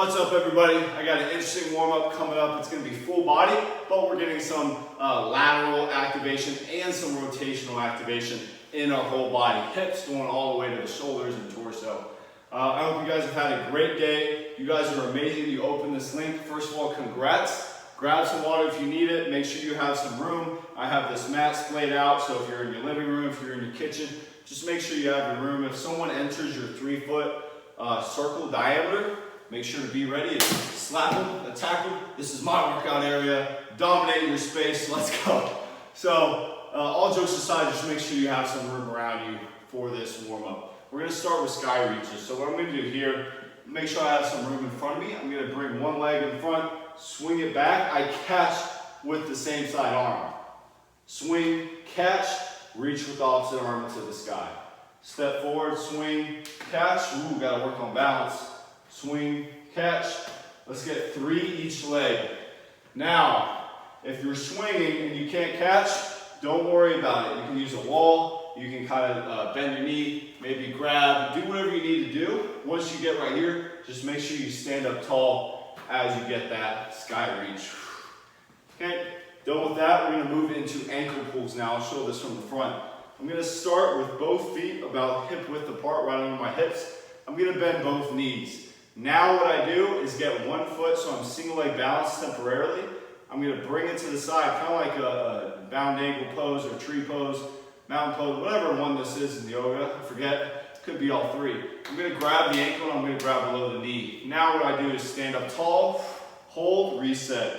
What's up, everybody? I got an interesting warm-up coming up. It's going to be full body, but we're getting some lateral activation and some rotational activation in our whole body. Hips going all the way to the shoulders and torso. I hope you guys have had a great day. You guys are amazing. You opened this link. First of all, congrats. Grab some water if you need it. Make sure you have some room. I have this mat splayed out, so if you're in your living room, if you're in your kitchen, just make sure you have your room. If someone enters your 3-foot circle diameter, make sure to be ready to slap them, attack them. This is my workout area. Dominate your space. Let's go. So, all jokes aside, just make sure you have some room around you for this warm-up. We're going to start with sky reaches. So what I'm going to do here, make sure I have some room in front of me. I'm going to bring one leg in front, swing it back. I catch with the same side arm. Swing, catch, reach with the opposite arm into the sky. Step forward, swing, catch. Ooh, got to work on balance. Swing, catch. Let's get 3 each leg. Now, if you're swinging and you can't catch, don't worry about it. You can use a wall. You can kind of bend your knee, maybe grab, do whatever you need to do. Once you get right here, just make sure you stand up tall as you get that sky reach. Okay, done with that, we're going to move into ankle pulls now. I'll show this from the front. I'm going to start with both feet about hip width apart, right under my hips. I'm going to bend both knees. Now what I do is get one foot, so I'm single leg balanced temporarily. I'm going to bring it to the side, kind of like a bound ankle pose or tree pose, mountain pose, whatever one this is in yoga, I forget. It could be all 3. I'm going to grab the ankle and I'm going to grab below the knee. Now what I do is stand up tall, hold, reset.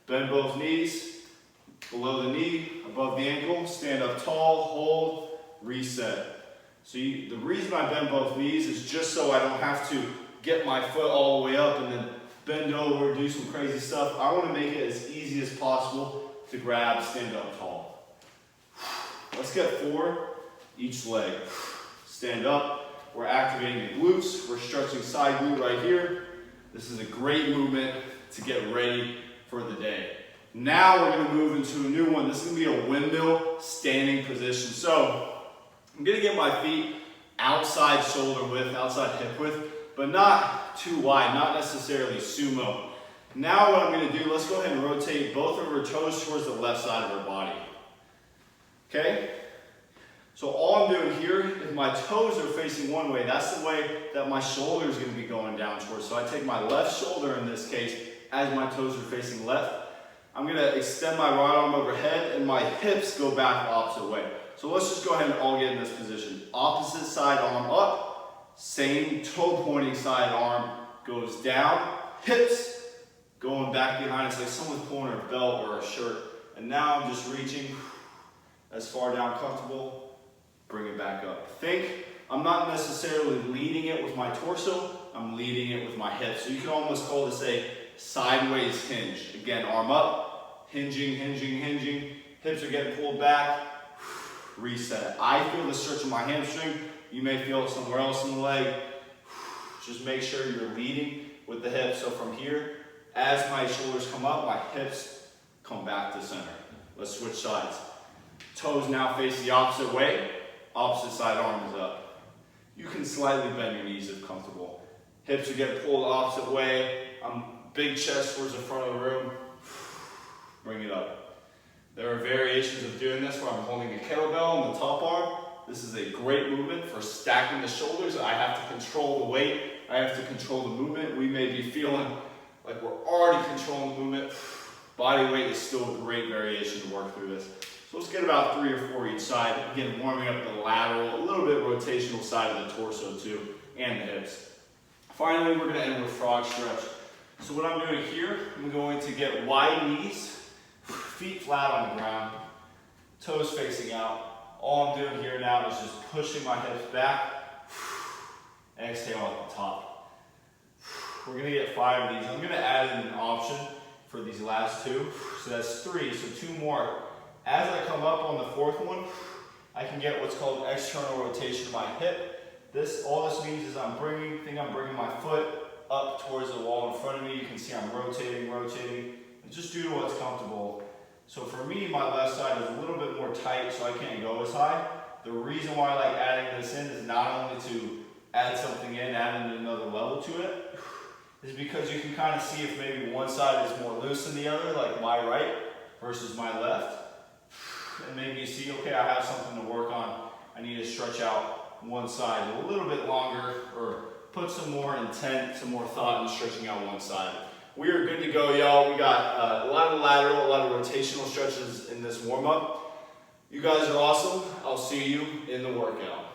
Bend both knees, below the knee, above the ankle, stand up tall, hold, reset. So the reason I bend both knees is just so I don't have to get my foot all the way up and then bend over, do some crazy stuff. I want to make it as easy as possible to grab, stand up tall. Let's get 4 each leg. Stand up. We're activating the glutes. We're stretching side glute right here. This is a great movement to get ready for the day. Now we're going to move into a new one. This is going to be a windmill standing position. So I'm going to get my feet outside shoulder width, outside hip width, but not too wide, not necessarily sumo. Now what I'm going to do, let's go ahead and rotate both of our toes towards the left side of our body. Okay? So all I'm doing here is my toes are facing one way. That's the way that my shoulder is going to be going down towards. So I take my left shoulder in this case as my toes are facing left. I'm going to extend my right arm overhead and my hips go back the opposite way. So let's just go ahead and all get in this position. Opposite side arm up, same toe pointing side arm goes down, hips going back behind. It's like someone's pulling a belt or a shirt. And now I'm just reaching as far down comfortable, bring it back up. Think, I'm not necessarily leading it with my torso, I'm leading it with my hips. So you can almost call this a sideways hinge. Again, arm up, hinging, hinging, hinging. Hips are getting pulled back, reset. I feel the stretch of my hamstring. You may feel it somewhere else in the leg. Just make sure you're leading with the hips. So from here, as my shoulders come up, my hips come back to center. Let's switch sides. Toes now face the opposite way. Opposite side arm is up. You can slightly bend your knees if comfortable. Hips are getting pulled the opposite way. I'm big chest towards the front of the room. Bring it up. There are variations of doing this where I'm holding a kettlebell on the top arm. This is a great movement for stacking the shoulders. I have to control the weight. I have to control the movement. We may be feeling like we're already controlling the movement. Body weight is still a great variation to work through this. So let's get about 3 or 4 each side. Again, warming up the lateral, a little bit rotational side of the torso too, and the hips. Finally, we're going to end with frog stretch. So what I'm doing here, I'm going to get wide knees, feet flat on the ground, toes facing out. All I'm doing here now is just pushing my hips back. Exhale at the top. We're going to get 5 of these. I'm going to add in an option for these last 2. So that's 3, so 2 more. As I come up on the 4th one, I can get what's called external rotation of my hip. All this means is I'm bringing my foot up towards the wall in front of me. You can see I'm rotating, and just due to what's comfortable. So for me, my left side is a little bit more tight, so I can't go as high. The reason why I like adding this in is not only to add something in, add in another level to it, is because you can kind of see if maybe one side is more loose than the other, like my right versus my left. And maybe you see, okay, I have something to work on. I need to stretch out one side a little bit longer, or put some more intent, some more thought in stretching out one side. We are good to go, y'all. We got a lot of lateral, a lot of rotational stretches in this warm-up. You guys are awesome. I'll see you in the workout.